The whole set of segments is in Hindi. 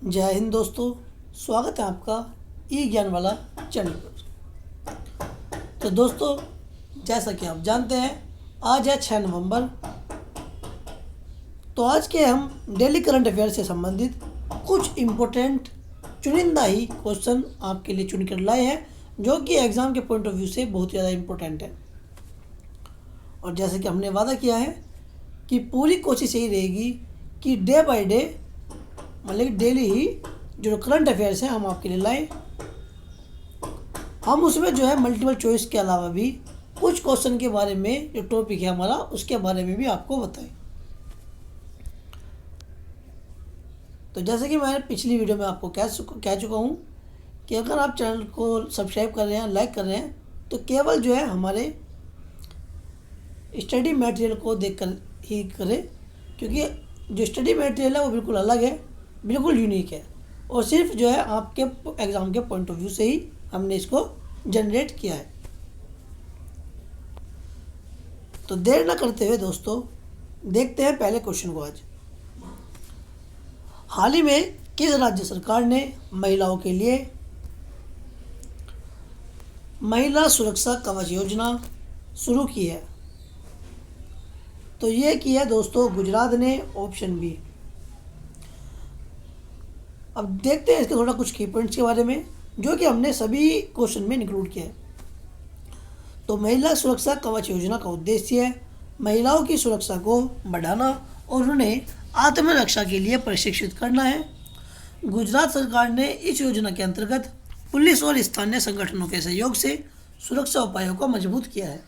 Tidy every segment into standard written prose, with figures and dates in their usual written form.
जय हिंद दोस्तों। स्वागत है आपका ई ज्ञान वाला चैनल पर। तो दोस्तों, जैसा कि आप जानते हैं, आज है 6 नवंबर। तो आज के हम डेली करंट अफेयर से संबंधित कुछ इम्पोर्टेंट चुनिंदा ही क्वेश्चन आपके लिए चुन कर लाए हैं, जो कि एग्ज़ाम के पॉइंट ऑफ व्यू से बहुत ज़्यादा इम्पोर्टेंट है। और जैसे कि हमने वादा किया है कि पूरी कोशिश यही रहेगी कि डे बाय डे, मतलब कि डेली ही जो करंट अफेयर्स हैं हम आपके लिए लाएं। हम उसमें जो है मल्टीपल चॉइस के अलावा भी कुछ क्वेश्चन के बारे में, जो टॉपिक है हमारा, उसके बारे में भी आपको बताएं। तो जैसे कि मैंने पिछली वीडियो में आपको कह चुका हूँ कि अगर आप चैनल को सब्सक्राइब कर रहे हैं, लाइक कर रहे हैं, तो केवल जो है हमारे स्टडी मटेरियल को देखकर ही करें, क्योंकि जो स्टडी मटेरियल है वो बिल्कुल अलग है, बिल्कुल यूनिक है, और सिर्फ जो है आपके एग्ज़ाम के पॉइंट ऑफ व्यू से ही हमने इसको जनरेट किया है। तो देर ना करते हुए दोस्तों, देखते हैं पहले क्वेश्चन को। आज हाल ही में किस राज्य सरकार ने महिलाओं के लिए महिला सुरक्षा कवच योजना शुरू की है? तो ये की है दोस्तों गुजरात ने, ऑप्शन बी। अब देखते हैं इसके थोड़ा कुछ की पॉइंट्स के बारे में, जो कि हमने सभी क्वेश्चन में इंक्लूड किया है। तो महिला सुरक्षा कवच योजना का उद्देश्य है महिलाओं की सुरक्षा को बढ़ाना और उन्हें आत्मरक्षा के लिए प्रशिक्षित करना है। गुजरात सरकार ने इस योजना के अंतर्गत पुलिस और स्थानीय संगठनों के सहयोग से सुरक्षा उपायों को मजबूत किया है।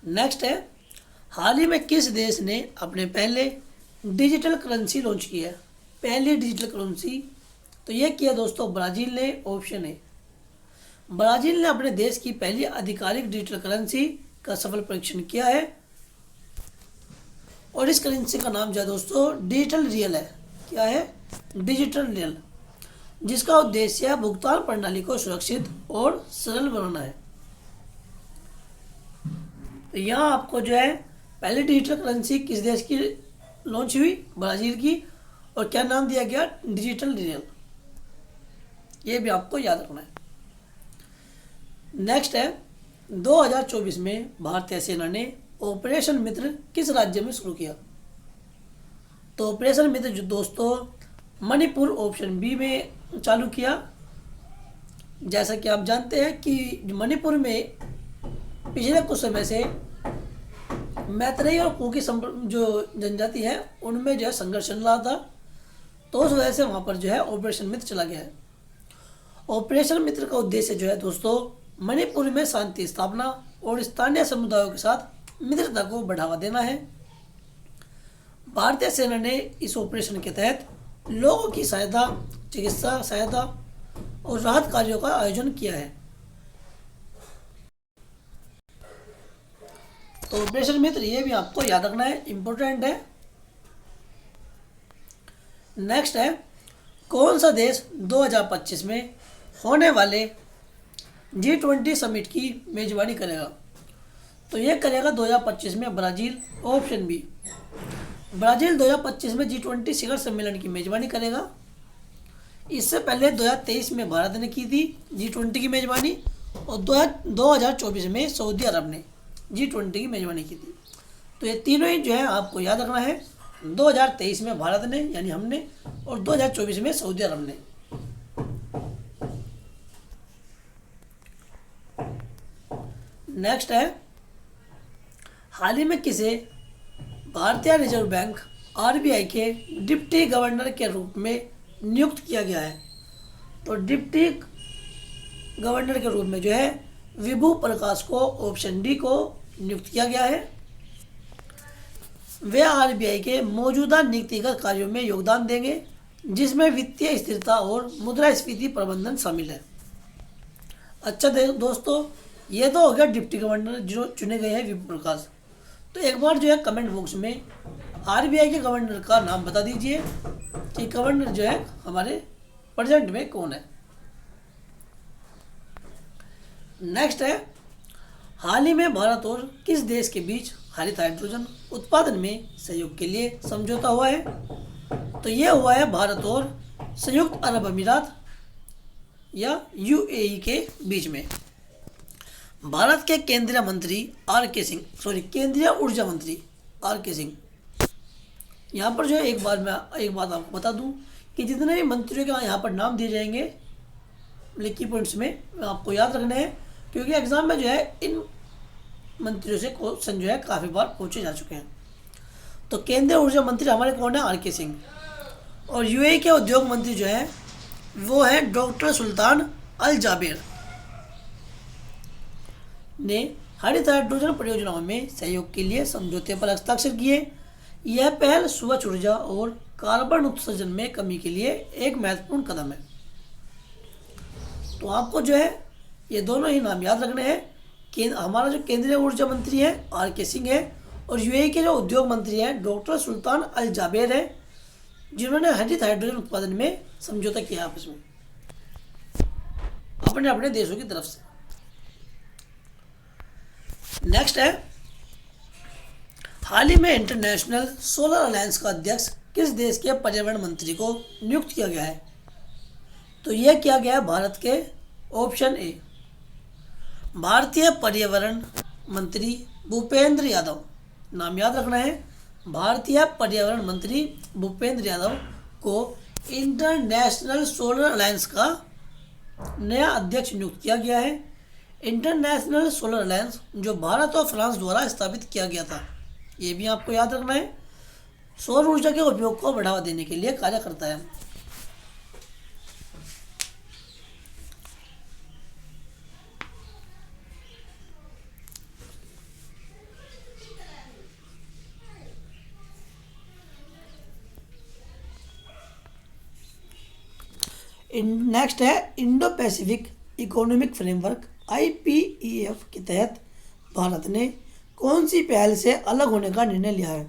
नेक्स्ट है, हाल ही में किस देश ने अपने पहले डिजिटल करेंसी लॉन्च की है? पहली डिजिटल करेंसी, तो ये किया दोस्तों ब्राज़ील ने, ऑप्शन है। ब्राज़ील ने अपने देश की पहली आधिकारिक डिजिटल करेंसी का सफल परीक्षण किया है, और इस करेंसी का नाम जो है दोस्तों डिजिटल रियल है। क्या है? डिजिटल रियल, जिसका उद्देश्य है भुगतान प्रणाली को सुरक्षित और सरल बनाना है। तो यहाँ आपको जो है पहले डिजिटल करेंसी किस देश की लॉन्च हुई? ब्राज़ील की, और क्या नाम दिया गया? Digital real. ये भी आपको याद रखना है। नेक्स्ट है, 2024 में भारतीय सेना ने ऑपरेशन मित्र किस राज्य में शुरू किया? तो ऑपरेशन मित्र जो दोस्तों मणिपुर, ऑप्शन बी में चालू किया। जैसा कि आप जानते हैं कि मणिपुर में पिछले कुछ समय से मैत्रेई और कुकी जो जनजाति है उनमें जो है संघर्ष चल रहा था, तो उस वजह से वहाँ पर जो है ऑपरेशन मित्र चला गया है। ऑपरेशन मित्र का उद्देश्य जो है दोस्तों मणिपुर में शांति स्थापना और स्थानीय समुदायों के साथ मित्रता को बढ़ावा देना है। भारतीय सेना ने इस ऑपरेशन के तहत लोगों की सहायता, चिकित्सा सहायता और राहत कार्यों का आयोजन किया है। तो ऑपरेशन मित्र ये भी आपको याद रखना है, इंपॉर्टेंट है। नेक्स्ट है, कौन सा देश 2025 में होने वाले G20 समिट की मेजबानी करेगा? तो ये करेगा 2025 में ब्राज़ील, ऑप्शन बी। ब्राज़ील 2025 में G20 शिखर सम्मेलन की मेजबानी करेगा। इससे पहले 2023 में भारत ने की थी G20 की मेजबानी, और 2024 में सऊदी अरब ने G20 की मेजबानी की थी। तो ये तीनों ही जो है आपको याद रखना है, 2023 में भारत ने यानी हमने, और 2024 में सऊदी अरब ने। नेक्स्ट है, हाल ही में किसे भारतीय रिजर्व बैंक RBI के डिप्टी गवर्नर के रूप में नियुक्त किया गया है? तो डिप्टी गवर्नर के रूप में जो है विभू प्रकाश को, ऑप्शन डी को नियुक्त किया गया है। वे RBI के मौजूदा नीतिगत कार्यों में योगदान देंगे, जिसमें वित्तीय स्थिरता और मुद्रास्फीति प्रबंधन शामिल है। अच्छा दोस्तों, ये तो हो गया डिप्टी गवर्नर जो चुने गए हैं, विभू प्रकाश। तो एक बार जो है कमेंट बॉक्स में RBI के गवर्नर का नाम बता दीजिए कि गवर्नर जो है हमारे प्रेजेंट में कौन है। नेक्स्ट है, हाल ही में भारत और किस देश के बीच हरित हाइड्रोजन उत्पादन में सहयोग के लिए समझौता हुआ है? तो यह हुआ है भारत और संयुक्त अरब अमीरात या यूएई के बीच में। भारत के केंद्रीय ऊर्जा मंत्री आर के सिंह, यहाँ पर जो है एक बात आपको बता दूं कि जितने भी मंत्रियों के यहाँ पर नाम दिए जाएंगे की पॉइंट्स में आपको याद रखने हैं, क्योंकि एग्जाम में जो है इन मंत्रियों से क्वेश्चन जो है काफ़ी बार पूछे जा चुके हैं। तो केंद्रीय ऊर्जा मंत्री हमारे कौन है? आर के सिंह। और यूएई के उद्योग मंत्री जो है वो है डॉक्टर सुल्तान अल जाबेर ने हरित हाइड्रोजन परियोजनाओं में सहयोग के लिए समझौते पर हस्ताक्षर किए। यह पहल स्वच्छ ऊर्जा और कार्बन उत्सर्जन में कमी के लिए एक महत्वपूर्ण कदम है। तो आपको जो है ये दोनों ही नाम याद रखने हैं कि हमारा जो केंद्रीय ऊर्जा मंत्री है आर के सिंह है और यूएई के जो उद्योग मंत्री हैं डॉक्टर सुल्तान अल जाबेर है, जिन्होंने हरित हाइड्रोजन उत्पादन में समझौता किया आपस में अपने अपने देशों की तरफ से। नेक्स्ट है, हाल ही में इंटरनेशनल सोलर अलायंस का अध्यक्ष किस देश के पर्यावरण मंत्री को नियुक्त किया गया है? तो यह किया गया है भारत के ऑप्शन ए भारतीय पर्यावरण मंत्री भूपेंद्र यादव। नाम याद रखना है, भारतीय पर्यावरण मंत्री भूपेंद्र यादव को इंटरनेशनल सोलर अलायंस का नया अध्यक्ष नियुक्त किया गया है। इंटरनेशनल सोलर अलायंस जो भारत और फ्रांस द्वारा स्थापित किया गया था, ये भी आपको याद रखना है, सौर ऊर्जा के उपयोग को बढ़ावा देने के लिए कार्य करता है। नेक्स्ट है Indo Pacific economic framework IPEF के तहत भारत ने कौन सी पहल से अलग होने का निर्णय लिया है?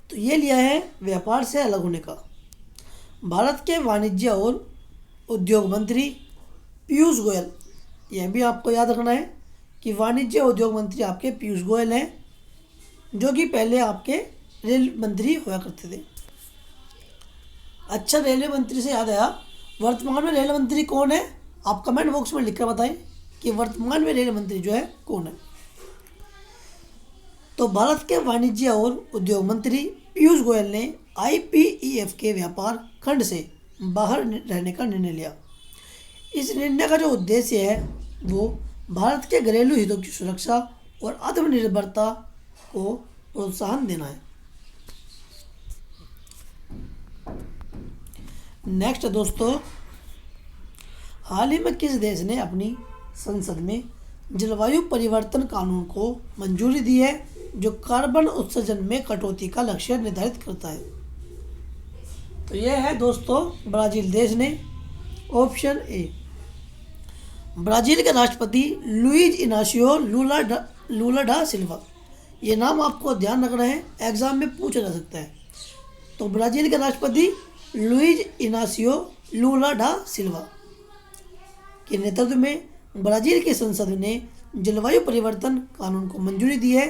तो ये लिया है व्यापार से अलग होने का। भारत के वाणिज्य और उद्योग मंत्री पीयूष गोयल, यह भी आपको याद रखना है कि वाणिज्य उद्योग मंत्री आपके पीयूष गोयल हैं, जो कि पहले आपके रेल मंत्री हुआ करते थे। अच्छा, रेलवे मंत्री से याद आया, वर्तमान में रेल मंत्री कौन है? आप कमेंट बॉक्स में लिखकर बताएं कि वर्तमान में रेल मंत्री जो है कौन है। तो भारत के वाणिज्य और उद्योग मंत्री पीयूष गोयल ने IPEF के व्यापार खंड से बाहर रहने का निर्णय लिया। इस निर्णय का जो उद्देश्य है वो भारत के घरेलू हितों की सुरक्षा और आत्मनिर्भरता को प्रोत्साहन देना है। नेक्स्ट दोस्तों, हाल ही में किस देश ने अपनी संसद में जलवायु परिवर्तन कानून को मंजूरी दी है, जो कार्बन उत्सर्जन में कटौती का लक्ष्य निर्धारित करता है? तो यह है दोस्तों ब्राज़ील देश ने, ऑप्शन ए। ब्राज़ील के राष्ट्रपति लुइज इनासियो लूला डा सिल्वा, ये नाम आपको ध्यान रखना है, एग्जाम में पूछा जा सकता है। तो ब्राज़ील के राष्ट्रपति लुइज इनासियो लूला डा सिल्वा के नेतृत्व में ब्राज़ील की संसद ने जलवायु परिवर्तन कानून को मंजूरी दी है,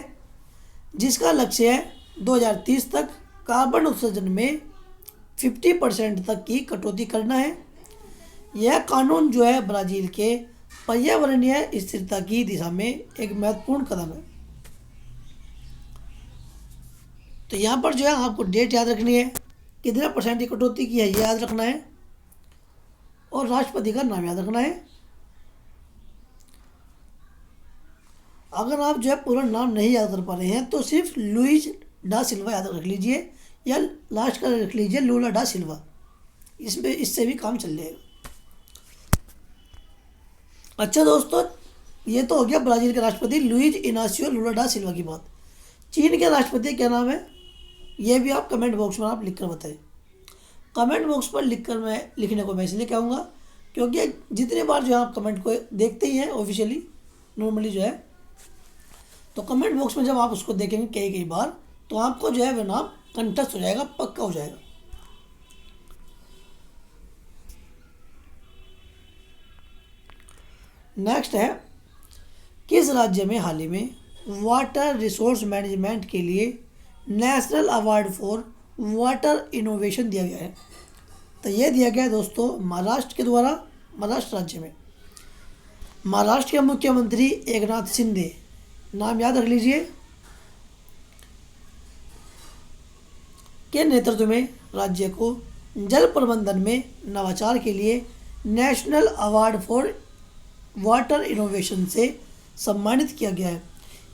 जिसका लक्ष्य है 2030 तक कार्बन उत्सर्जन में 50% तक की कटौती करना है। यह कानून जो है ब्राज़ील के पर्यावरणीय स्थिरता की दिशा में एक महत्वपूर्ण कदम है। तो यहाँ पर जो है आपको डेट याद रखनी है, कितना % की कटौती की है ये याद रखना है, और राष्ट्रपति का नाम याद रखना है। अगर आप जो है पूरा नाम नहीं याद कर पा रहे हैं तो सिर्फ लुइज डा सिल्वा याद रख लीजिए, या लास्ट का रख लीजिए लूला डा सिल्वा, इससे भी काम चल जाएगा। अच्छा दोस्तों, ये तो हो गया ब्राज़ील के राष्ट्रपति लुइज इनासियो लूला डा सिल्वा की बात। चीन के राष्ट्रपति क्या नाम है, ये भी आप कमेंट बॉक्स में आप लिखकर बताएं। कमेंट बॉक्स पर लिखने को मैं इसलिए कहूँगा क्योंकि जितनी बार जो है आप कमेंट को देखते ही हैं ऑफिशियली नॉर्मली जो है, तो कमेंट बॉक्स में जब आप उसको देखेंगे कई बार, तो आपको जो है वह नाम कंठस्थ हो जाएगा, पक्का हो जाएगा। नेक्स्ट है, किस राज्य में हाल ही में वाटर रिसोर्स मैनेजमेंट के लिए national award for water innovation दिया गया है? तो ये दिया गया है दोस्तों महाराष्ट्र के द्वारा, महाराष्ट्र राज्य में। महाराष्ट्र के मुख्यमंत्री एकनाथ शिंदे, नाम याद रख लीजिए, के नेतृत्व में राज्य को जल प्रबंधन में नवाचार के लिए national award for water innovation से सम्मानित किया गया है।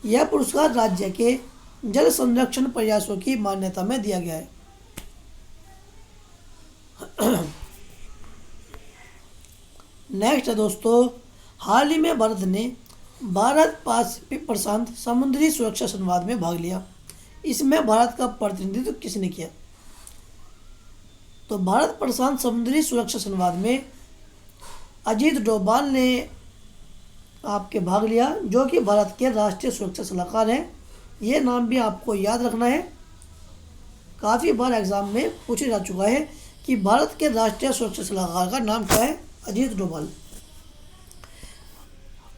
यह पुरस्कार राज्य के जल संरक्षण प्रयासों की मान्यता में दिया गया है। नेक्स्ट है दोस्तों, हाल ही में भारत ने भारत प्रशांत समुद्री सुरक्षा संवाद में भाग लिया। इसमें भारत का प्रतिनिधित्व किसने किया? तो भारत प्रशांत समुद्री सुरक्षा संवाद में अजीत डोभाल ने आपके भाग लिया, जो कि भारत के राष्ट्रीय सुरक्षा सलाहकार हैं। ये नाम भी आपको याद रखना है, काफ़ी बार एग्जाम में पूछा जा चुका है कि भारत के राष्ट्रीय सुरक्षा सलाहकार का नाम क्या है? अजीत डोभाल।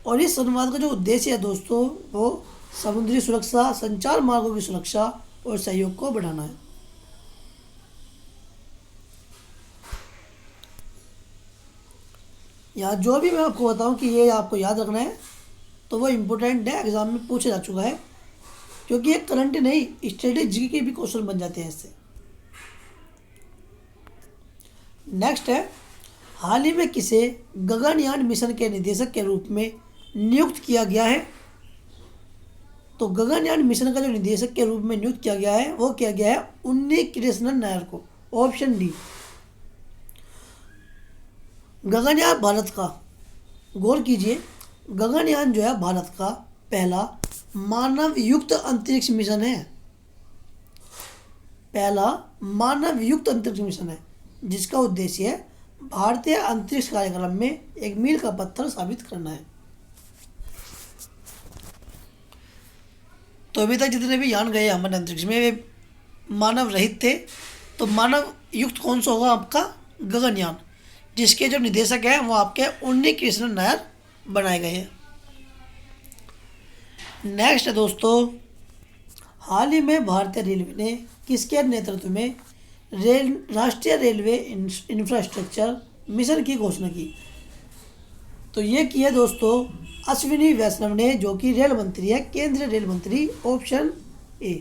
और इस संवाद का जो उद्देश्य है दोस्तों, वो समुद्री सुरक्षा, संचार मार्गों की सुरक्षा और सहयोग को बढ़ाना है। या जो भी मैं आपको बताऊं कि ये आपको याद रखना है, तो वो इम्पोर्टेंट है, एग्जाम में पूछा जा चुका है, क्योंकि ये करंट नहीं स्ट्रेटेजी के भी क्वेश्चन बन जाते हैं इससे। नेक्स्ट है, हाल ही में किसे गगनयान मिशन के निदेशक के रूप में नियुक्त किया गया है? तो गगनयान मिशन का जो निदेशक के रूप में नियुक्त किया गया है, वो किया गया है उन्नी कृष्णन नायर को, ऑप्शन डी। गगनयान भारत का, गौर कीजिए, गगनयान जो है भारत का पहला मानव युक्त अंतरिक्ष मिशन है, पहला मानव युक्त अंतरिक्ष मिशन है, जिसका उद्देश्य है भारतीय अंतरिक्ष कार्यक्रम में एक मील का पत्थर साबित करना है। तो अभी तक जितने भी यान गए हमारे अंतरिक्ष में वे मानव रहित थे। तो मानव युक्त कौन सा होगा? आपका गगनयान, जिसके जो निदेशक हैं वो आपके उन्नी कृष्णन नायर बनाए गए हैं। नेक्स्ट है दोस्तों, हाल ही में भारतीय रेलवे ने किसके नेतृत्व में राष्ट्रीय रेलवे इंफ्रास्ट्रक्चर मिशन की घोषणा की? तो ये की है दोस्तों अश्विनी वैष्णव ने, जो कि रेल मंत्री है, केंद्रीय रेल मंत्री, ऑप्शन ए।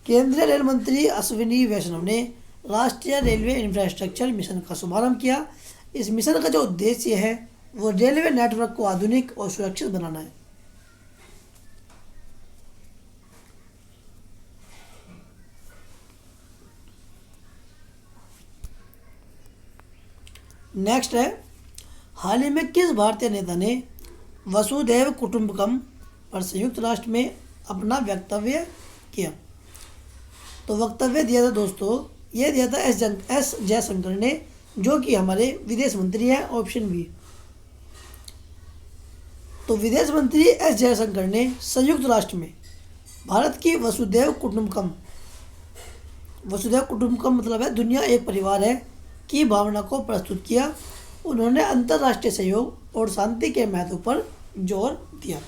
केंद्रीय रेल मंत्री अश्विनी वैष्णव ने राष्ट्रीय रेलवे इंफ्रास्ट्रक्चर मिशन का शुभारंभ किया। इस मिशन का जो उद्देश्य है वो रेलवे नेटवर्क को आधुनिक और सुरक्षित बनाना है। नेक्स्ट है, हाल ही में किस भारतीय नेता ने वसुधैव कुटुंबकम पर संयुक्त राष्ट्र में अपना वक्तव्य किया? तो वक्तव्य दिया था दोस्तों, ये दिया था एस जयशंकर ने, जो कि हमारे विदेश मंत्री हैं, ऑप्शन बी। तो विदेश मंत्री एस जयशंकर ने संयुक्त राष्ट्र में भारत की वसुधैव कुटुंबकम मतलब है दुनिया एक परिवार है की भावना को प्रस्तुत किया। उन्होंने अंतर्राष्ट्रीय सहयोग और शांति के महत्व पर जोर दिया।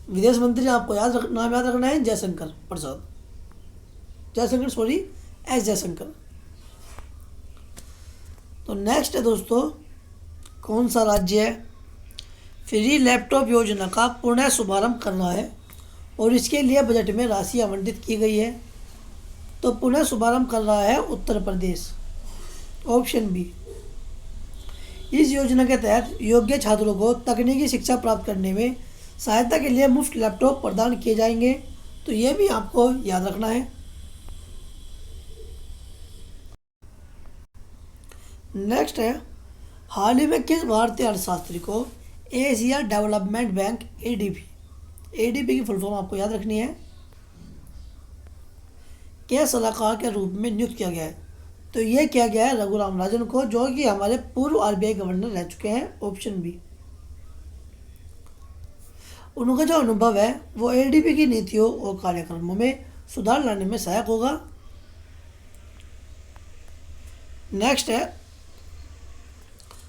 विदेश मंत्री आपको नाम याद रखना है, जयशंकर प्रसाद, एस जयशंकर। तो नेक्स्ट है दोस्तों, कौन सा राज्य है फ्री लैपटॉप योजना का पुनः शुभारंभ कर रहा है और इसके लिए बजट में राशि आवंटित की गई है? तो पुनः शुभारंभ कर रहा है उत्तर प्रदेश, ऑप्शन बी। इस योजना के तहत योग्य छात्रों को तकनीकी शिक्षा प्राप्त करने में सहायता के लिए मुफ्त लैपटॉप प्रदान किए जाएंगे। तो ये भी आपको याद रखना है। नेक्स्ट है, हाल ही में किस भारतीय अर्थशास्त्री को एशिया डेवलपमेंट बैंक एडीबी की फुल फॉर्म आपको याद रखनी है, के सलाहकार के रूप में नियुक्त किया गया है? तो ये किया गया है रघुराम राजन को, जो कि हमारे पूर्व आरबीआई गवर्नर रह चुके हैं, ऑप्शन बी। उनका जो अनुभव है वो एडीबी की नीतियों और कार्यक्रमों में सुधार लाने में सहायक होगा। नेक्स्ट है,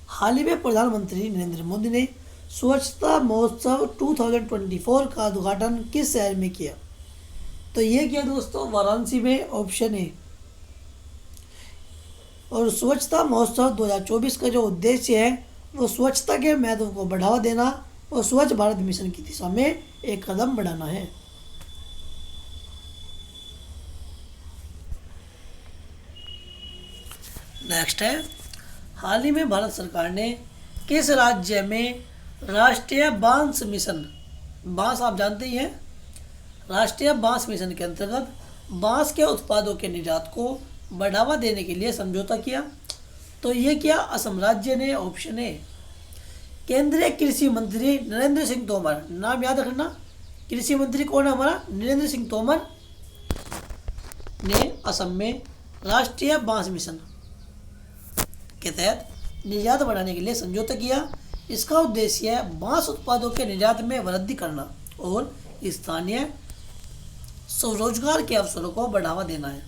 हाल ही में प्रधानमंत्री नरेंद्र मोदी ने स्वच्छता महोत्सव 2024 का उद्घाटन किस शहर में किया? तो ये किया दोस्तों वाराणसी में, ऑप्शन ए। और स्वच्छता महोत्सव 2024 का जो उद्देश्य है वो स्वच्छता के महत्व को बढ़ावा देना और स्वच्छ भारत मिशन की दिशा में एक कदम बढ़ाना है। नेक्स्ट है, हाल ही में भारत सरकार ने किस राज्य में राष्ट्रीय बांस मिशन, बांस आप जानते ही हैं, राष्ट्रीय बांस मिशन के अंतर्गत बांस के उत्पादों के निर्यात को बढ़ावा देने के लिए समझौता किया? तो ये किया असम राज्य ने, ऑप्शन ए। केंद्रीय कृषि मंत्री नरेंद्र सिंह तोमर, नाम याद रखना, कृषि मंत्री कौन है हमारा? नरेंद्र सिंह तोमर ने असम में राष्ट्रीय बांस मिशन के तहत निर्यात बढ़ाने के लिए समझौता किया। इसका उद्देश्य है बांस उत्पादों के निर्यात में वृद्धि करना और स्थानीय स्वरोजगार के अवसरों को बढ़ावा देना है।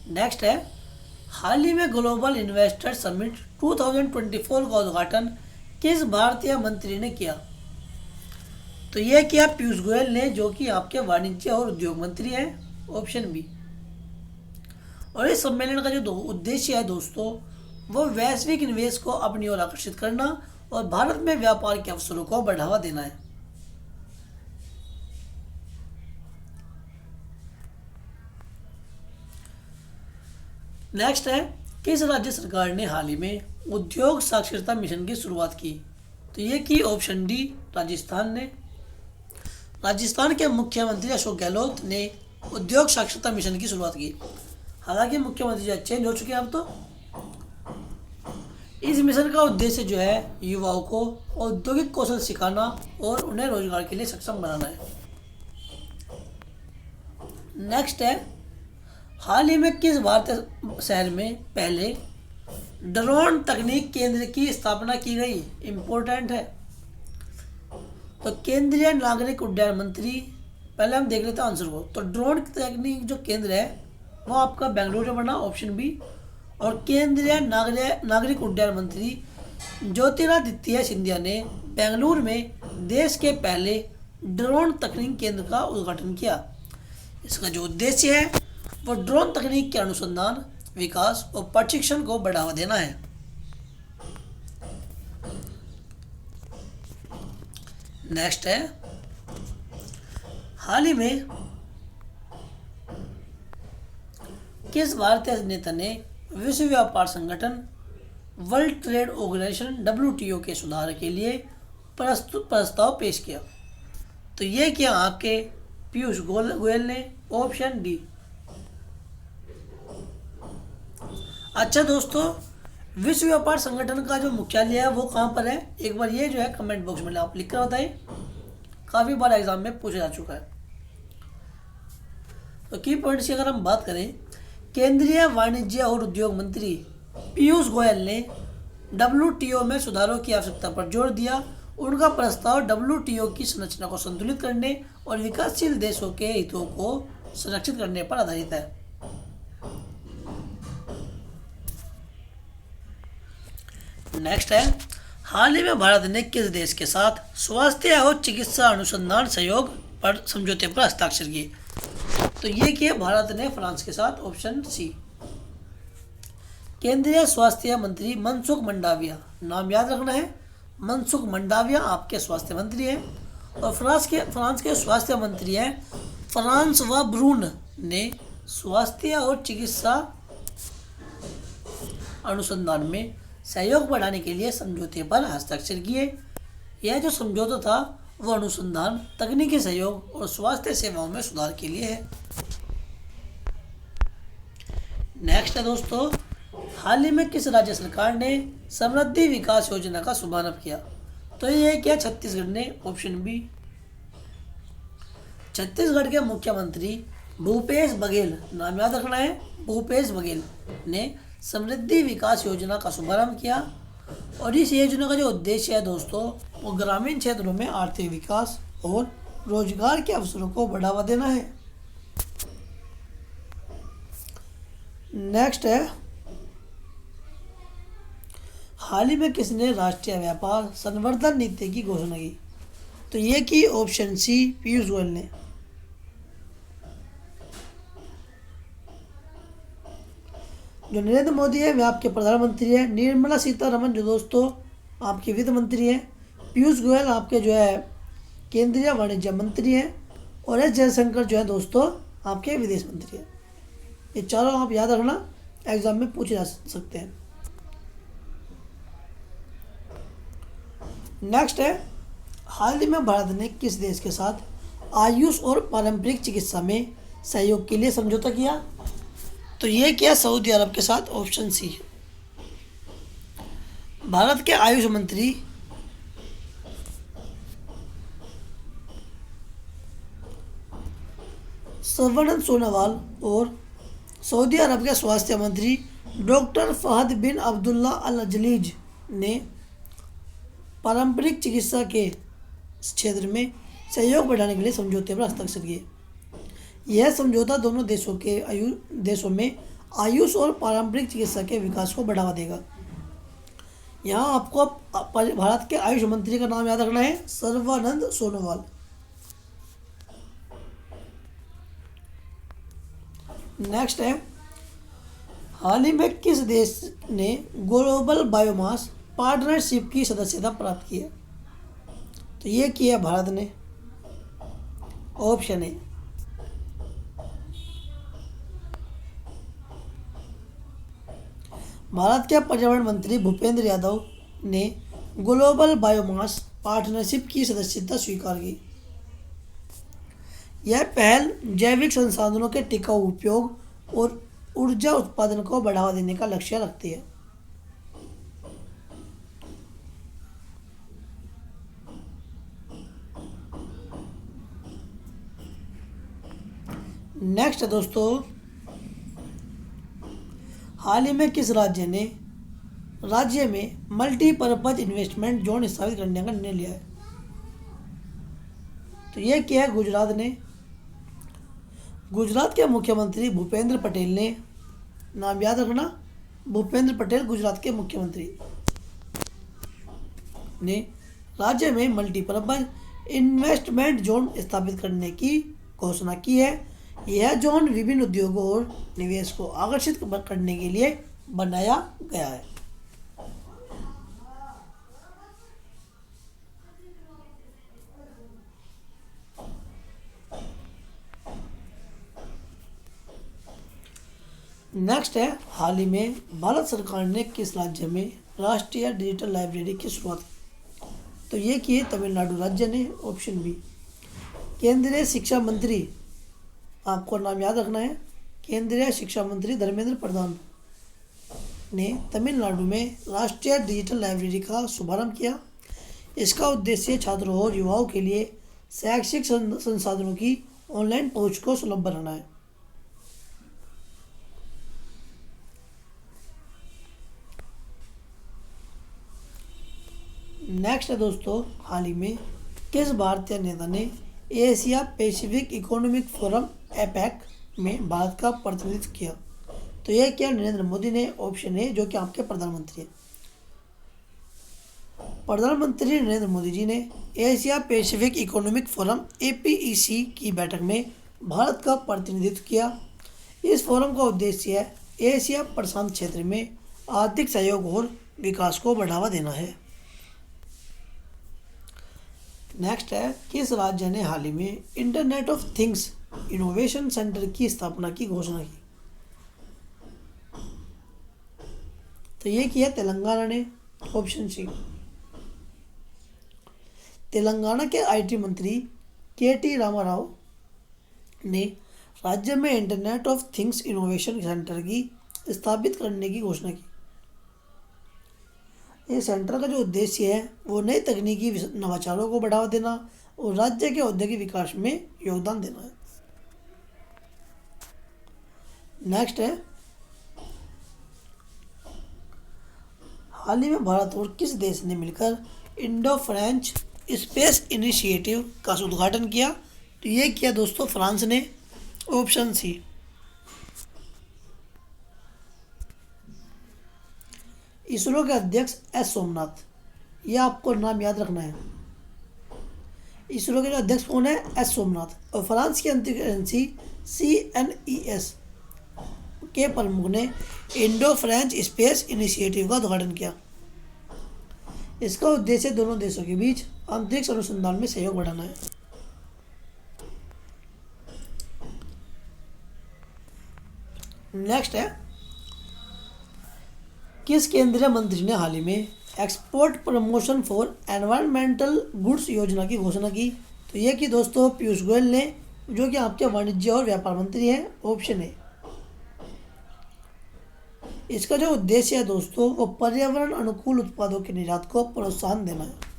नेक्स्ट है, हाल ही में ग्लोबल इन्वेस्टर समिट 2024 का उद्घाटन किस भारतीय मंत्री ने किया? तो यह किया पीयूष गोयल ने, जो कि आपके वाणिज्य और उद्योग मंत्री हैं, ऑप्शन बी। और इस सम्मेलन का जो उद्देश्य है दोस्तों वो वैश्विक निवेश को अपनी ओर आकर्षित करना और भारत में व्यापार के अवसरों को बढ़ावा देना है। नेक्स्ट है, किस राज्य सरकार ने हाल ही में उद्योग साक्षरता मिशन की शुरुआत की? तो ये की ऑप्शन डी, राजस्थान ने। राजस्थान के मुख्यमंत्री अशोक गहलोत ने उद्योग साक्षरता मिशन की शुरुआत की। हालांकि मुख्यमंत्री चेंज हो चुके हैं अब तो। इस मिशन का उद्देश्य जो है युवाओं को औद्योगिक कौशल सिखाना और उन्हें रोजगार के लिए सक्षम बनाना है। नेक्स्ट है, हाल ही में किस भारतीय शहर में पहले ड्रोन तकनीक केंद्र की स्थापना की गई? इंपॉर्टेंट है। तो केंद्रीय नागरिक उड्डयन मंत्री, पहले हम देख लेते हैं आंसर को। तो ड्रोन तकनीक जो केंद्र है वो आपका बेंगलुरु में बना, ऑप्शन बी। और केंद्रीय नागरिक उड्डयन मंत्री ज्योतिरादित्य सिंधिया ने बेंगलुरु में देश के पहले ड्रोन तकनीक केंद्र का उद्घाटन किया। इसका जो उद्देश्य है वो ड्रोन तकनीक के अनुसंधान, विकास और प्रशिक्षण को बढ़ावा देना है। नेक्स्ट है, हाल ही में किस भारतीय नेता ने विश्व व्यापार संगठन वर्ल्ड ट्रेड ऑर्गेनाइजेशन WTO के सुधार के लिए प्रस्ताव पेश किया? तो ये किया आपके पीयूष गोयल ने, ऑप्शन डी। अच्छा दोस्तों, विश्व व्यापार संगठन का जो मुख्यालय है वो कहाँ पर है? एक बार ये जो है कमेंट बॉक्स में आप लिख कर बताइए, काफ़ी बार एग्जाम में पूछा जा चुका है। तो की पॉइंट्स की अगर हम बात करें, केंद्रीय वाणिज्य और उद्योग मंत्री पीयूष गोयल ने WTO में सुधारों की आवश्यकता पर जोर दिया। उनका प्रस्ताव WTO की संरचना को संतुलित करने और विकासशील देशों के हितों को संरक्षित करने पर आधारित है। नेक्स्ट है, हाल ही में भारत ने किस देश के साथ स्वास्थ्य और चिकित्सा अनुसंधान सहयोग पर समझौते पर हस्ताक्षर किए? तो ये किए भारत ने फ्रांस के साथ, ऑप्शन सी। केंद्रीय स्वास्थ्य मंत्री मनसुख मंडाविया, नाम याद रखना है, मनसुख मंडाविया आपके स्वास्थ्य मंत्री हैं। और फ्रांस के स्वास्थ्य मंत्री हैं फ्रांसवा ब्रून ने स्वास्थ्य और चिकित्सा अनुसंधान में सहयोग बढ़ाने के लिए समझौते पर हस्ताक्षर किए। यह जो समझौता था वो अनुसंधान, तकनीकी सहयोग और स्वास्थ्य सेवाओं में सुधार के लिए है। नेक्स्ट है दोस्तों, हाल ही में किस राज्य सरकार ने समृद्धि विकास योजना का शुभारंभ किया? तो ये क्या छत्तीसगढ़ ने, ऑप्शन बी। छत्तीसगढ़ के मुख्यमंत्री भूपेश बघेल, नाम याद रखना है, भूपेश बघेल ने समृद्धि विकास योजना का शुभारंभ किया। और इस योजना का जो उद्देश्य है दोस्तों, वो ग्रामीण क्षेत्रों में आर्थिक विकास और रोजगार के अवसरों को बढ़ावा देना है। नेक्स्ट है, हाल ही में किसने राष्ट्रीय व्यापार संवर्धन नीति की घोषणा की? तो ये की ऑप्शन सी, पीयूष गोयल ने। जो नरेंद्र मोदी है वे आपके प्रधानमंत्री है, निर्मला सीतारमन जो दोस्तों आपके वित्त मंत्री हैं, पीयूष गोयल आपके जो है केंद्रीय वाणिज्य मंत्री हैं, और एस जयशंकर जो है दोस्तों आपके विदेश मंत्री हैं। ये चारों आप याद रखना, एग्जाम में पूछे जा सकते हैं। नेक्स्ट है, हाल ही में भारत ने किस देश के साथ आयुष और पारंपरिक चिकित्सा में सहयोग के लिए समझौता किया? तो ये किया सऊदी अरब के साथ, ऑप्शन सी। भारत के आयुष मंत्री सर्बानंद सोनोवाल और सऊदी अरब के स्वास्थ्य मंत्री डॉक्टर फहद बिन अब्दुल्ला अल अजलीज ने पारंपरिक चिकित्सा के क्षेत्र में सहयोग बढ़ाने के लिए समझौते पर हस्ताक्षर किए। यह समझौता दोनों देशों में आयुष और पारंपरिक चिकित्सा के विकास को बढ़ावा देगा। यहाँ आपको भारत के आयुष मंत्री का नाम याद रखना है, सर्बानंद सोनोवाल। नेक्स्ट है, हाल ही में किस देश ने ग्लोबल बायोमास पार्टनरशिप की सदस्यता प्राप्त की है? तो ये किया भारत ने, ऑप्शन है। भारत के पर्यावरण मंत्री भूपेंद्र यादव ने ग्लोबल बायोमास पार्टनरशिप की सदस्यता स्वीकार की। यह पहल जैविक संसाधनों के टिकाऊ उपयोग और ऊर्जा उत्पादन को बढ़ावा देने का लक्ष्य रखती है। नेक्स्ट है दोस्तों, हाल ही में किस राज्य में मल्टीपर्पज इन्वेस्टमेंट जोन स्थापित करने का निर्णय लिया है? तो यह किया है गुजरात ने। गुजरात के मुख्यमंत्री भूपेंद्र पटेल ने, नाम याद रखना, भूपेंद्र पटेल गुजरात के मुख्यमंत्री ने राज्य में मल्टीपर्पज इन्वेस्टमेंट जोन स्थापित करने की घोषणा की है। यह जोन विभिन्न उद्योगों और निवेश को आकर्षित करने के लिए बनाया गया है। नेक्स्ट है, हाल ही में भारत सरकार ने किस राज्य में राष्ट्रीय डिजिटल लाइब्रेरी की शुरुआत की? तो ये की तमिलनाडु राज्य ने, ऑप्शन बी। केंद्रीय शिक्षा मंत्री, आपको नाम याद रखना है, केंद्रीय शिक्षा मंत्री धर्मेंद्र प्रधान ने तमिलनाडु में राष्ट्रीय डिजिटल लाइब्रेरी का शुभारंभ किया। इसका उद्देश्य छात्रों और युवाओं के लिए शैक्षिक संसाधनों की ऑनलाइन पहुंच को सुलभ बनाना है। नेक्स्ट है दोस्तों, हाल ही में किस भारतीय नेता ने Asia Pacific economic forum APEC में भारत का प्रतिनिधित्व किया? तो यह किया नरेंद्र मोदी ने, ऑप्शन है, जो कि आपके प्रधानमंत्री हैं। प्रधानमंत्री नरेंद्र मोदी जी ने Asia Pacific economic forum APEC की बैठक में भारत का प्रतिनिधित्व किया। इस फोरम का उद्देश्य है एशिया प्रशांत क्षेत्र में आर्थिक सहयोग और विकास को बढ़ावा देना है। नेक्स्ट है, किस राज्य ने हाल ही में internet of things innovation centre की स्थापना की घोषणा की? तो ये किया तेलंगाना ने, ऑप्शन सी। तेलंगाना के IT मंत्री KT रामाराव ने राज्य में internet of things innovation centre की स्थापित करने की घोषणा की। इस सेंटर का जो उद्देश्य है वो नई तकनीकी नवाचारों को बढ़ावा देना और राज्य के औद्योगिक विकास में योगदान देना है। नेक्स्ट है, हाल ही में भारत और किस देश ने मिलकर इंडो फ्रेंच स्पेस इनिशिएटिव का उद्घाटन किया? तो ये किया दोस्तों फ्रांस ने, ऑप्शन सी। इसरो के अध्यक्ष एस सोमनाथ, यह आपको नाम याद रखना है। इसरो के जो अध्यक्ष कौन है? एस सोमनाथ। और फ्रांस की अंतरिक्ष एजेंसी CNES के प्रमुख ने इंडो फ्रेंच स्पेस इनिशिएटिव का उद्घाटन किया। इसका उद्देश्य दोनों देशों के बीच अंतरिक्ष अनुसंधान में सहयोग बढ़ाना है। नेक्स्ट है, किस केंद्रीय मंत्री ने हाल ही में export promotion for environmental goods योजना की घोषणा की? तो ये कि दोस्तों पीयूष गोयल ने, जो कि आपके वाणिज्य और व्यापार मंत्री हैं, ऑप्शन है। इसका जो उद्देश्य है दोस्तों वो पर्यावरण अनुकूल उत्पादों के निर्यात को प्रोत्साहन देना है।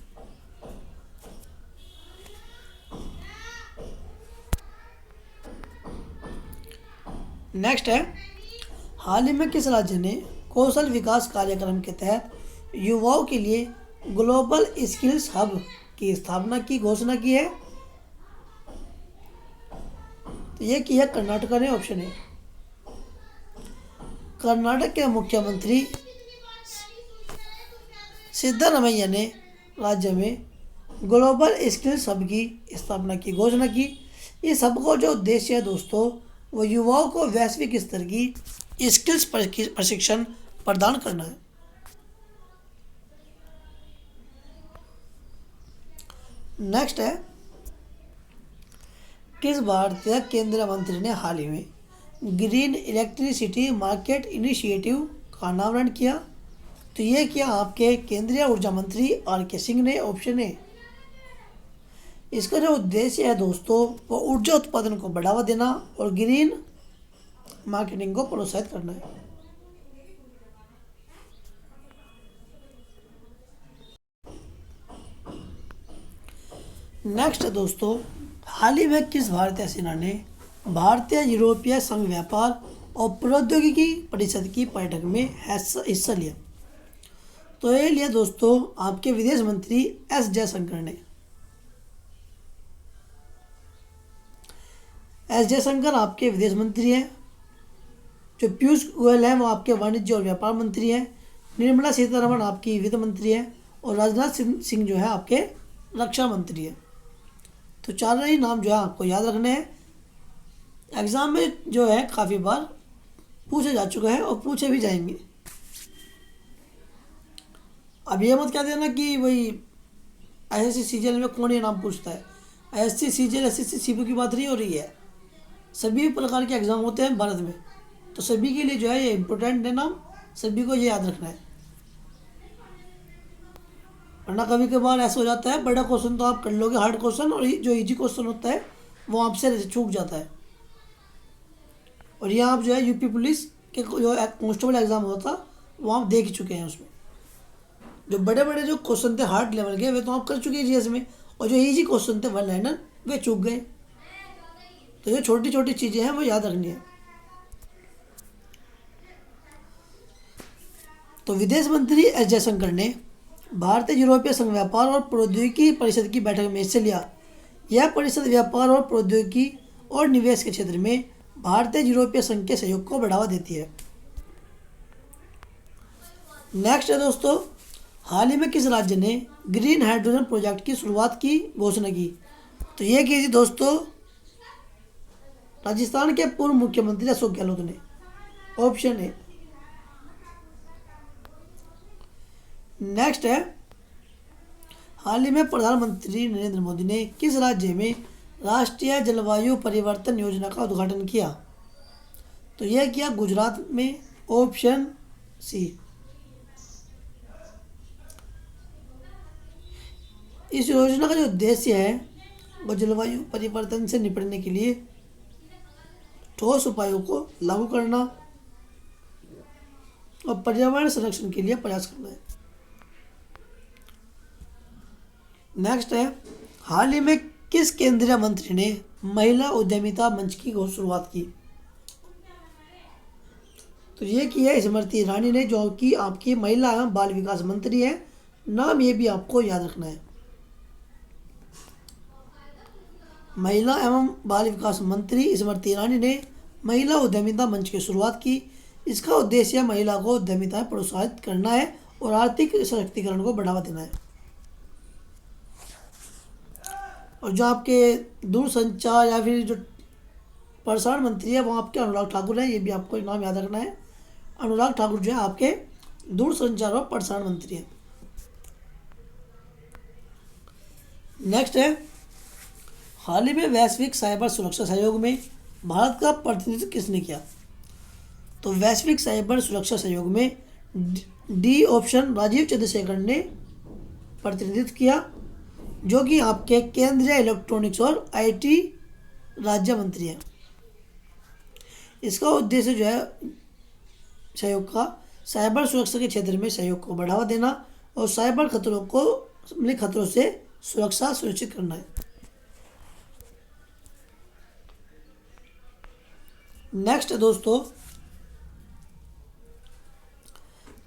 नेक्स्ट है, हाल ही में किस राज्य ने कौशल विकास कार्यक्रम के तहत युवाओं के लिए ग्लोबल स्किल्स हब की स्थापना की घोषणा की है? तो यह की है कर्नाटक ने, ऑप्शन है। कर्नाटक के मुख्यमंत्री सिद्धरामैया ने राज्य में ग्लोबल स्किल्स हब की स्थापना की घोषणा की। इस हब का जो उद्देश्य है दोस्तों वो युवाओं को वैश्विक स्तर की स्किल्स प्रशिक्षण प्रदान करना है। नेक्स्ट है, किस भारतीय केंद्रीय मंत्री ने हाल ही में ग्रीन इलेक्ट्रिसिटी मार्केट इनिशिएटिव का अनावरण किया? तो ये किया आपके केंद्रीय ऊर्जा मंत्री RK सिंह ने, ऑप्शन है। इसका जो उद्देश्य है दोस्तों वो ऊर्जा उत्पादन को बढ़ावा देना और ग्रीन मार्केटिंग को प्रोत्साहित करना है। नेक्स्ट है दोस्तों, हाल ही में किस भारतीय सेना ने भारतीय यूरोपीय संघ व्यापार और प्रौद्योगिकी परिषद की बैठक में हिस्सा लिया? तो ये लिया दोस्तों आपके विदेश मंत्री S जयशंकर ने। S जयशंकर आपके विदेश मंत्री हैं। जो पीयूष गोयल हैं वो आपके वाणिज्य और व्यापार मंत्री हैं। निर्मला सीतारमण आपकी वित्त मंत्री है और राजनाथ सिंह जो है आपके रक्षा मंत्री है। तो चारों ही नाम जो है आपको याद रखने हैं। एग्ज़ाम में जो है काफ़ी बार पूछे जा चुका है और पूछे भी जाएंगे। अब ये मत कह देना कि भाई SSC CGL में कौन ये नाम पूछता है। SSC CGL SSC CPO की बात नहीं हो रही है। सभी प्रकार के एग्ज़ाम होते हैं भारत में, तो सभी के लिए जो है ये इम्पोर्टेंट है नाम, सभी को ये याद रखना है। वरना कभी कभार ऐसा हो जाता है बड़ा क्वेश्चन तो आप कर लोगे हार्ड क्वेश्चन, और जो इजी क्वेश्चन होता है वो आपसे चूक जाता है। और यहाँ आप जो है यूपी पुलिस के जो कांस्टेबल एग्ज़ाम होता वो आप देख ही चुके हैं। उसमें जो बड़े बड़े जो क्वेश्चन थे हार्ड लेवल के वे तो आप कर चुके हैं GS में, और जो इजी क्वेश्चन थे वन लाइनर वे चूक गए। तो ये छोटी छोटी चीज़ें हैं वो याद रखनी है। तो विदेश मंत्री S जयशंकर ने भारतीय यूरोपीय संघ व्यापार और प्रौद्योगिकी परिषद की बैठक में हिस्सा लिया। यह परिषद व्यापार और प्रौद्योगिकी और निवेश के क्षेत्र में भारतीय यूरोपीय संघ के सहयोग को बढ़ावा देती है। नेक्स्ट है दोस्तों, हाल ही में किस राज्य ने ग्रीन हाइड्रोजन प्रोजेक्ट की शुरुआत की घोषणा की? तो यह की थी दोस्तों राजस्थान के पूर्व मुख्यमंत्री अशोक गहलोत ने, ऑप्शन है। नेक्स्ट है, हाल ही में प्रधानमंत्री नरेंद्र मोदी ने किस राज्य में राष्ट्रीय जलवायु परिवर्तन योजना का उद्घाटन किया? तो यह किया गुजरात में, ऑप्शन सी। इस योजना का जो उद्देश्य है वो जलवायु परिवर्तन से निपटने के लिए ठोस उपायों को लागू करना और पर्यावरण संरक्षण के लिए प्रयास करना है। नेक्स्ट है, हाल ही में किस केंद्रीय मंत्री ने महिला उद्यमिता मंच की शुरुआत की? तो ये की है स्मृति ईरानी ने, जो कि आपकी महिला एवं बाल विकास मंत्री है। नाम ये भी आपको याद रखना है, महिला एवं बाल विकास मंत्री स्मृति ईरानी ने महिला उद्यमिता मंच की शुरुआत की। इसका उद्देश्य महिला को उद्यमिता में प्रोत्साहित करना है और आर्थिक सशक्तिकरण को बढ़ावा देना है। और जो आपके दूरसंचार या फिर जो प्रसारण मंत्री है वो आपके अनुराग ठाकुर है, ये भी आपको नाम याद रखना है। अनुराग ठाकुर जो है आपके दूरसंचार और प्रसारण मंत्री है। नेक्स्ट है, हाल ही में वैश्विक साइबर सुरक्षा सहयोग में भारत का प्रतिनिधित्व किसने किया? तो वैश्विक साइबर सुरक्षा सहयोग में डी ऑप्शन राजीव चंद्रशेखर ने प्रतिनिधित्व किया, जो कि आपके केंद्रीय इलेक्ट्रॉनिक्स और आईटी राज्य मंत्री हैं। इसका उद्देश्य जो है सहयोग का साइबर सुरक्षा के क्षेत्र में सहयोग को बढ़ावा देना और साइबर खतरों से सुरक्षा सुनिश्चित करना है। नेक्स्ट दोस्तों,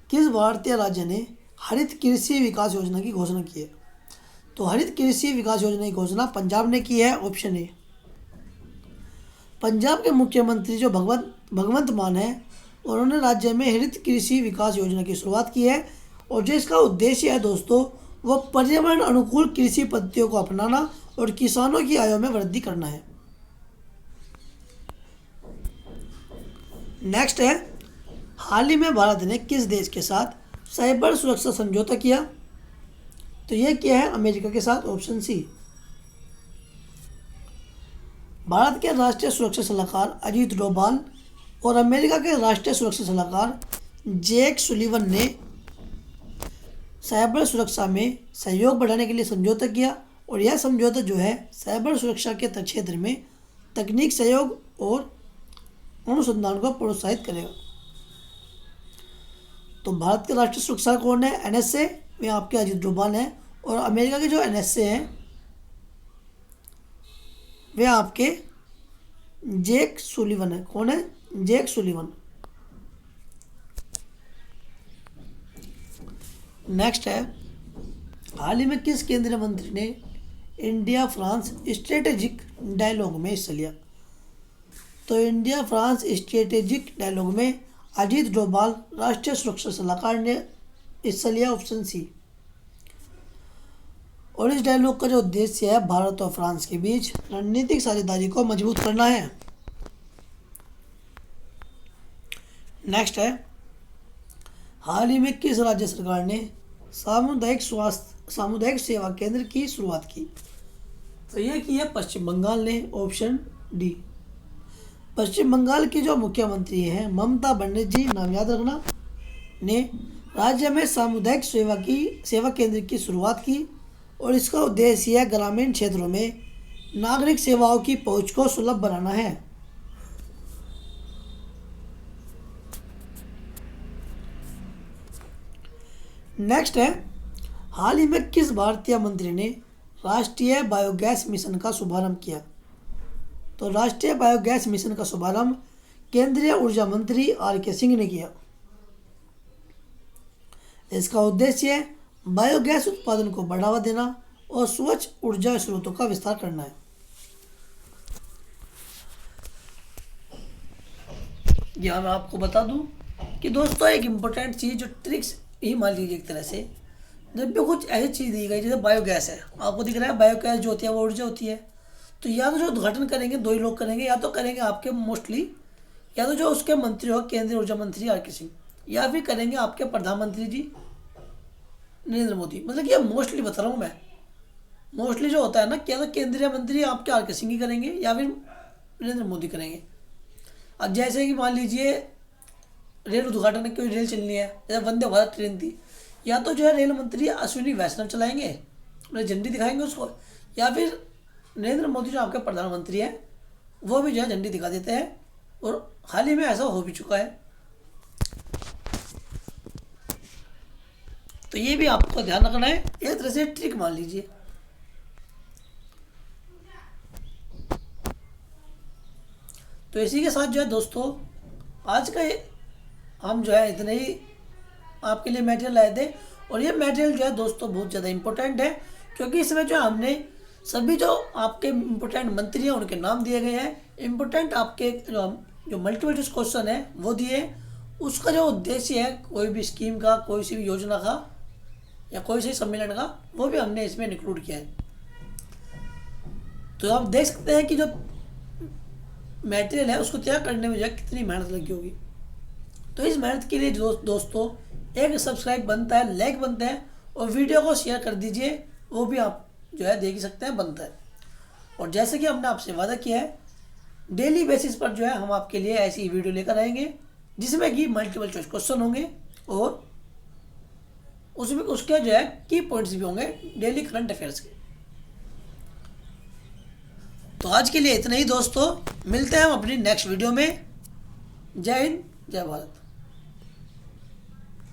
किस भारतीय राज्य ने हरित कृषि विकास योजना की घोषणा की है? तो हरित कृषि विकास योजना की घोषणा पंजाब ने की है, ऑप्शन ए। पंजाब के मुख्यमंत्री जो भगवंत मान है, उन्होंने राज्य में हरित कृषि विकास योजना की शुरुआत की है। और जो इसका उद्देश्य है दोस्तों, वो पर्यावरण अनुकूल कृषि पद्धतियों को अपनाना और किसानों की आय में वृद्धि करना है। नेक्स्ट है, हाल ही में भारत ने किस देश के साथ साइबर सुरक्षा समझौता किया? तो यह किया है अमेरिका के साथ, ऑप्शन सी। भारत के राष्ट्रीय सुरक्षा सलाहकार अजीत डोभाल और अमेरिका के राष्ट्रीय सुरक्षा सलाहकार जेक सुलिवन ने साइबर सुरक्षा में सहयोग बढ़ाने के लिए समझौता किया। और यह समझौता जो है साइबर सुरक्षा के क्षेत्र में तकनीक सहयोग और अनुसंधान को प्रोत्साहित करेगा। तो भारत के राष्ट्रीय सुरक्षा कौन है? एनएसए में आपके अजीत डोभाल हैं। और अमेरिका के जो एनएसए हैं वे आपके जेक सुलिवन है। कौन है? Jake Sullivan. नेक्स्ट है, हाल ही में किस केंद्रीय मंत्री ने इंडिया फ्रांस स्ट्रेटेजिक डायलॉग में हिस्सा लिया? तो इंडिया फ्रांस स्ट्रेटेजिक डायलॉग में अजीत डोभाल राष्ट्रीय सुरक्षा सलाहकार ने हिस्सा लिया, ऑप्शन सी। और इस डायलॉग का जो उद्देश्य है भारत और फ्रांस के बीच रणनीतिक साझेदारी को मजबूत करना है। नेक्स्ट है, हाल ही में किस राज्य सरकार ने सामुदायिक सेवा केंद्र की शुरुआत की? तो यह की है पश्चिम बंगाल ने, ऑप्शन डी। पश्चिम बंगाल की जो मुख्यमंत्री हैं ममता बनर्जी, नाम याद रखना, ने राज्य में सामुदायिक सेवा केंद्र की शुरुआत की। और इसका उद्देश्य ग्रामीण क्षेत्रों में नागरिक सेवाओं की पहुंच को सुलभ बनाना है। नेक्स्ट है, हाल ही में किस भारतीय मंत्री ने राष्ट्रीय बायोगैस मिशन का शुभारंभ किया? तो राष्ट्रीय बायोगैस मिशन का शुभारंभ केंद्रीय ऊर्जा मंत्री आर.के. सिंह ने किया। इसका उद्देश्य बायोगैस उत्पादन को बढ़ावा देना और स्वच्छ ऊर्जा स्रोतों का विस्तार करना है। यहाँ मैं आपको बता दूं कि दोस्तों एक इम्पोर्टेंट चीज़ जो ट्रिक्स ही मान लीजिए, एक तरह से जब भी कुछ ऐसी चीज़ दी गई जैसे बायोगैस है, आपको दिख रहा है बायोगैस जो होती है वो ऊर्जा होती है। तो या तो जो उद्घाटन करेंगे दो ही लोग करेंगे, या तो करेंगे आपके मोस्टली या तो जो उसके मंत्री हो केंद्रीय ऊर्जा मंत्री आर.के. सिंह, या फिर करेंगे आपके प्रधानमंत्री जी नरेंद्र मोदी। मतलब कि ये मोस्टली बता रहा हूँ मैं, मोस्टली जो होता है ना, क्या तो केंद्रीय मंत्री आपके आर.के. सिंह ही करेंगे या फिर नरेंद्र मोदी करेंगे। अब जैसे कि मान लीजिए रेल उद्घाटन में कोई रेल चलनी है, जैसे वंदे भारत ट्रेन थी, या तो जो है रेल मंत्री अश्विनी वैष्णव चलाएंगे, उन्हें झंडी दिखाएंगे उसको, या फिर नरेंद्र मोदी जो आपके प्रधानमंत्री हैं वो भी जो है झंडी दिखा देते हैं। और हाल ही में ऐसा हो भी चुका है। तो ये भी आपको ध्यान रखना है, एक तरह से ट्रिक मान लीजिए। तो इसी के साथ जो है दोस्तों आज का हम जो है इतने ही आपके लिए मटेरियल लाए थे। और ये मटेरियल जो है दोस्तों बहुत ज़्यादा इम्पोर्टेंट है, क्योंकि इसमें जो हमने सभी जो आपके इम्पोर्टेंट मंत्री हैं उनके नाम दिए गए हैं, इम्पोर्टेंट आपके जो मल्टीपल चॉइस क्वेश्चन है वो दिए, उसका जो उद्देश्य है कोई भी स्कीम का, कोई सी भी योजना का या कोई से सम्मेलन का, वो भी हमने इसमें इंक्लूड किया है। तो आप देख सकते हैं कि जो मटेरियल है उसको तैयार करने में जो है कितनी मेहनत लगी होगी। तो इस मेहनत के लिए दोस्तों एक सब्सक्राइब बनता है, लाइक बनता है, और वीडियो को शेयर कर दीजिए, वो भी आप जो है देख ही सकते हैं, बनता है। और जैसे कि हमने आपसे वादा किया है, डेली बेसिस पर जो है हम आपके लिए ऐसी वीडियो लेकर आएंगे जिसमें कि मल्टीपल चॉइस क्वेश्चन होंगे और उसमें उसके जो है की पॉइंट्स भी होंगे डेली करंट अफेयर्स के। तो आज के लिए इतना ही दोस्तों, मिलते हैं हम अपनी नेक्स्ट वीडियो में। जय हिंद, जय भारत।